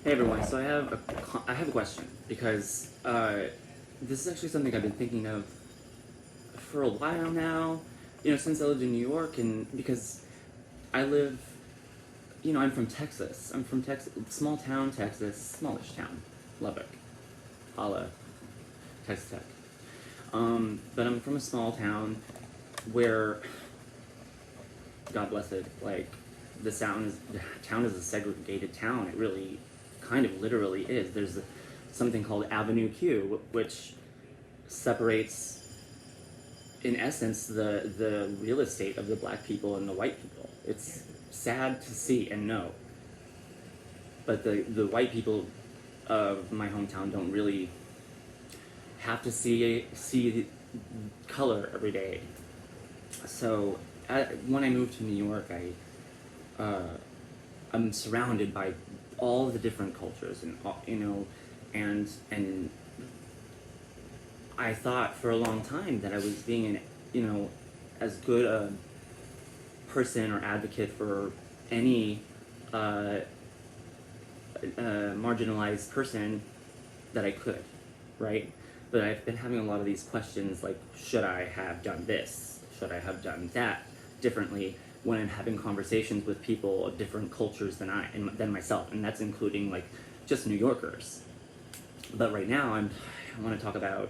Hey everyone, so I have a question because this is actually something I've been thinking of for a while now. Since I lived in New York, and because I live, I'm from Texas. I'm from Texas, small town Texas, smallish town, Lubbock, holla, Texas Tech. But I'm from a small town where, God bless it, like the town is a segregated town. It really, kind of literally is. There's something called Avenue Q, which separates, in essence, the real estate of the black people and the white people. It's sad to see and know, but the white people of my hometown don't really have to see color every day. So when I moved to New York, I'm surrounded by all the different cultures, and and I thought for a long time that I was being as good a person or advocate for any marginalized person that I could, right? But I've been having a lot of these questions like, should I have done this? Should I have done that differently? When I'm having conversations with people of different cultures than myself, and that's including like just New Yorkers. But right now, I want to talk about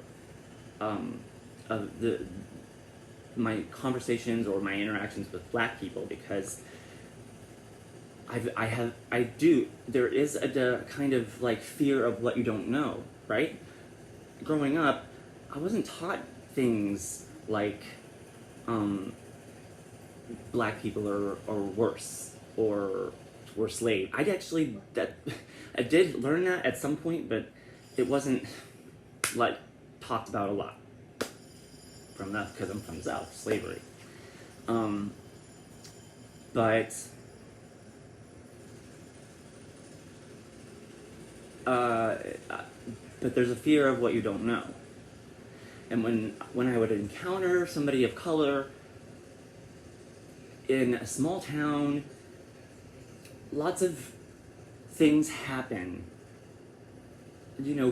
the my conversations or my interactions with black people, because there is a kind of like fear of what you don't know, right? Growing up, I wasn't taught things like black people are worse or were slaves. I did learn that at some point, but it wasn't like talked about a lot from that because I'm from the South, slavery. Um, but uh, but there's a fear of what you don't know, and when I would encounter somebody of color in a small town, lots of things happen.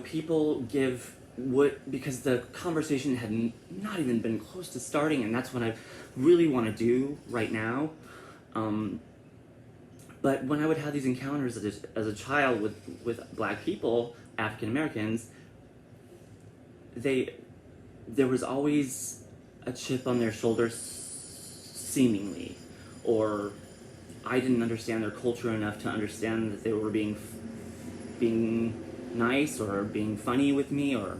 People give what, because the conversation had not even been close to starting, and that's what I really want to do right now. But when I would have these encounters as a child with black people, African Americans, there was always a chip on their shoulder, seemingly, or I didn't understand their culture enough to understand that they were being nice or being funny with me, or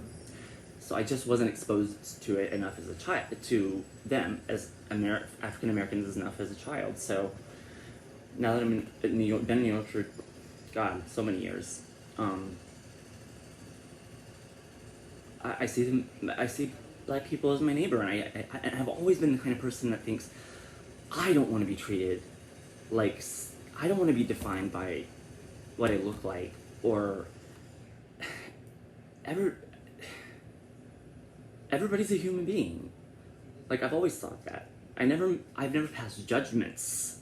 so I just wasn't exposed to it enough as a child, to them as African Americans enough as a child. So now that I'm in New York, been in New York for God so many years, I see black people as my neighbor, and I have always been the kind of person that thinks I don't want to be treated like, I don't want to be defined by what I look like, or ever everybody's a human being. Like, I've always thought that. I've never passed judgments.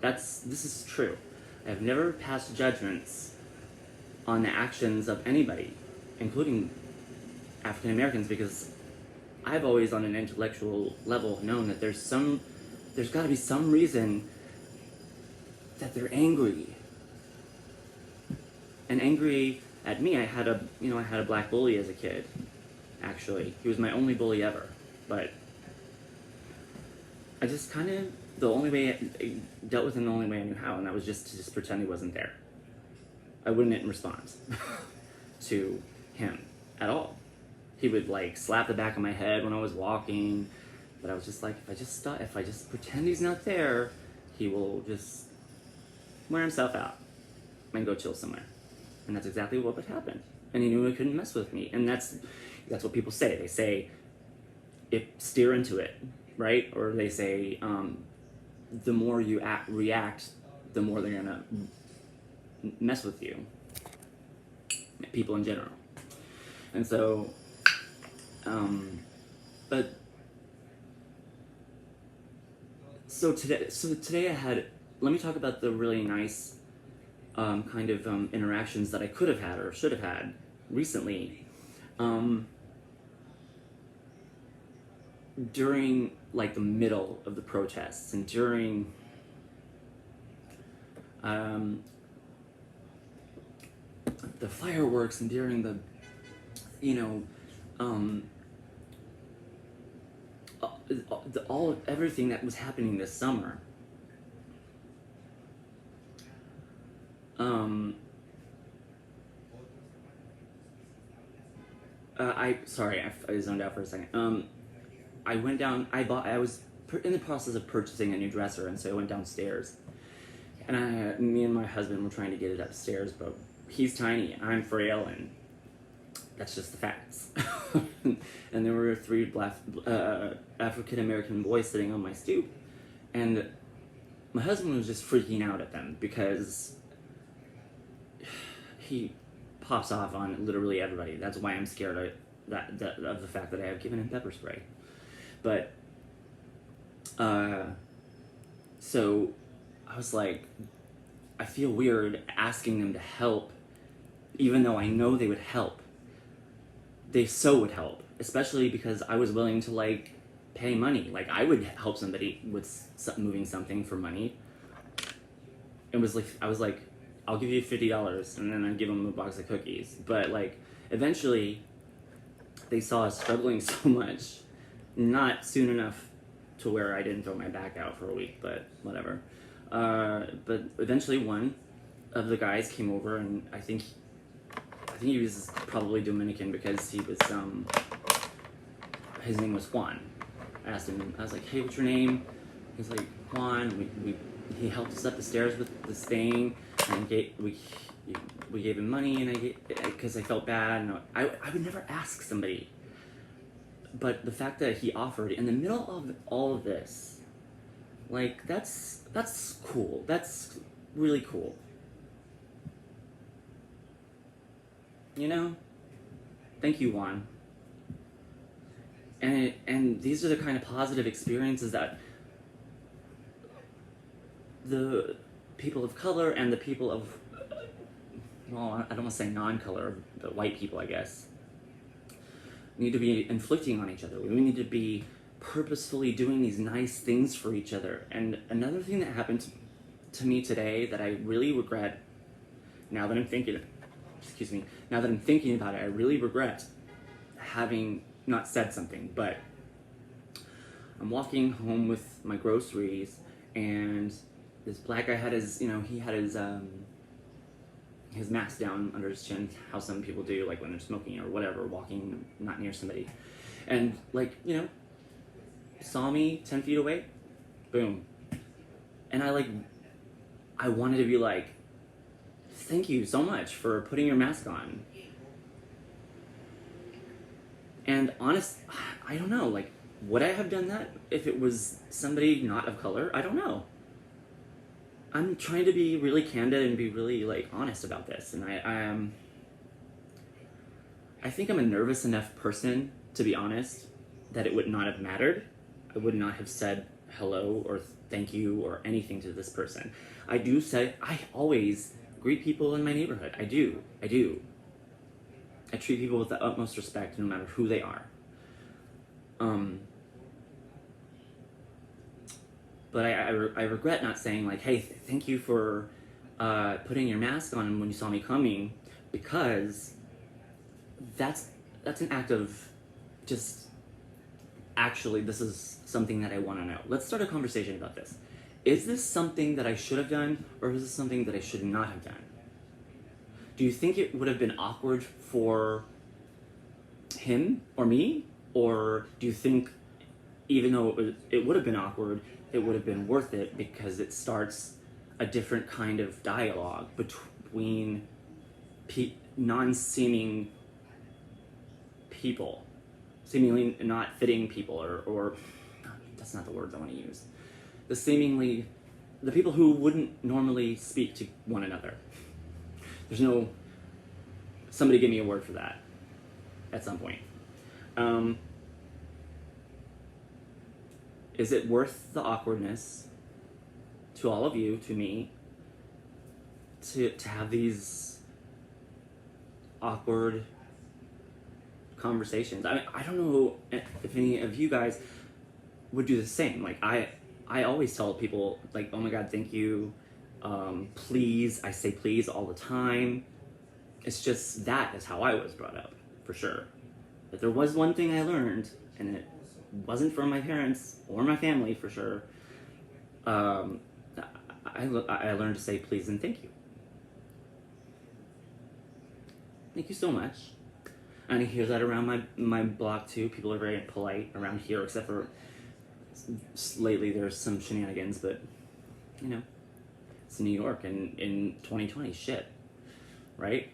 This is true. I've never passed judgments on the actions of anybody, including African Americans, because I've always, on an intellectual level, known that there's got to be some reason that they're angry. And angry at me. I had a black bully as a kid. Actually, he was my only bully ever. But I just kind of, the only way I dealt with him, the only way I knew how, and that was just to just pretend he wasn't there. I wouldn't respond to him at all. He would like slap the back of my head when I was walking, but I was just like, if I just pretend he's not there, he will just wear himself out and go chill somewhere. And that's exactly what would happen. And he knew he couldn't mess with me. And that's what people say. They say, steer into it, right? Or they say, the more you react, the more they're gonna mess with you. People in general. And so, but so today I had. Let me talk about the really nice interactions that I could have had or should have had recently. During like the middle of the protests and during the fireworks and during the all of everything that was happening this summer. I zoned out for a second. I went down. I was in the process of purchasing a new dresser, and so I went downstairs. And me and my husband were trying to get it upstairs, but he's tiny, I'm frail, and that's just the facts. And there were three African American boys sitting on my stoop, and my husband was just freaking out at them because he pops off on literally everybody. That's why I'm scared of the fact that I have given him pepper spray. But so I was like, I feel weird asking them to help, even though I know they would help. They so would help, especially because I was willing to like pay money. Like I would help somebody with moving something for money. It was like I was like, I'll give you $50, and then I'd give them a box of cookies. But like eventually, they saw us struggling so much, not soon enough to where I didn't throw my back out for a week, but whatever. But eventually one of the guys came over, and I think he was probably Dominican because he was, his name was Juan. I asked him, I was like, hey, what's your name? He's like, Juan. He helped us up the stairs with this thing, and we gave him money, and because I felt bad, and I would never ask somebody. But the fact that he offered in the middle of all of this, like, that's cool. That's really cool. You know? Thank you, Juan. And these are the kind of positive experiences that the people of color and the people of, well, I don't want to say non-color, but white people, I guess, need to be inflicting on each other. We need to be purposefully doing these nice things for each other. And another thing that happened to me today that I really regret, now that I'm thinking about it, I really regret having not said something. But I'm walking home with my groceries, and this black guy had his mask down under his chin, how some people do, like when they're smoking or whatever, walking not near somebody. And saw me 10 feet away, boom. And I wanted to be like, thank you so much for putting your mask on. And I don't know, like, would I have done that if it was somebody not of color? I don't know. I'm trying to be really candid and be really, like, honest about this. And I think I'm a nervous enough person, to be honest, that it would not have mattered. I would not have said hello or thank you or anything to this person. I always greet people in my neighborhood. I do. I treat people with the utmost respect, no matter who they are. But I regret not saying, like, hey, thank you for putting your mask on when you saw me coming, because that's an act of just, actually, this is something that I want to know. Let's start a conversation about this. Is this something that I should have done, or is this something that I should not have done? Do you think it would have been awkward for him or me? Or do you think, even though it would have been awkward, it would have been worth it because it starts a different kind of dialogue between non-seeming people, seemingly not fitting people, or that's not the words I want to use. The people who wouldn't normally speak to one another. Somebody give me a word for that at some point. Is it worth the awkwardness to all of you, to me, to have these awkward conversations. I don't know if any of you guys would do the same. Like I always tell people, like, oh my god, thank you, please. I say please all the time. It's just that is how I was brought up, for sure. If there was one thing I learned, and it wasn't from my parents or my family, for sure, I learned to say please and thank you. Thank you so much. And I hear that around my block too. People are very polite around here, except for lately there's some shenanigans, but you know, it's New York and in 2020, shit, right?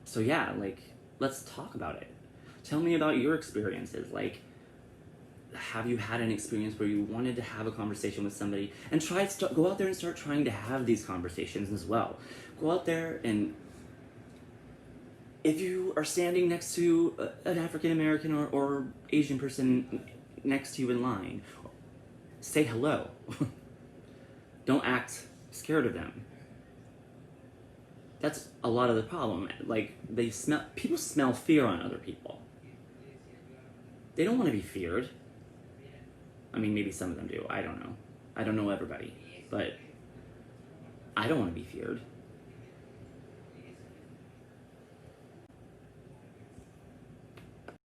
So yeah, like, let's talk about it. Tell me about your experiences. Like, have you had an experience where you wanted to have a conversation with somebody, and go out there and start trying to have these conversations as well. Go out there, and if you are standing next to an African American or Asian person next to you in line, say hello. Don't act scared of them. That's a lot of the problem. Like, people smell fear on other people. They don't want to be feared. I mean, maybe some of them do. I don't know. I don't know everybody. But I don't want to be feared.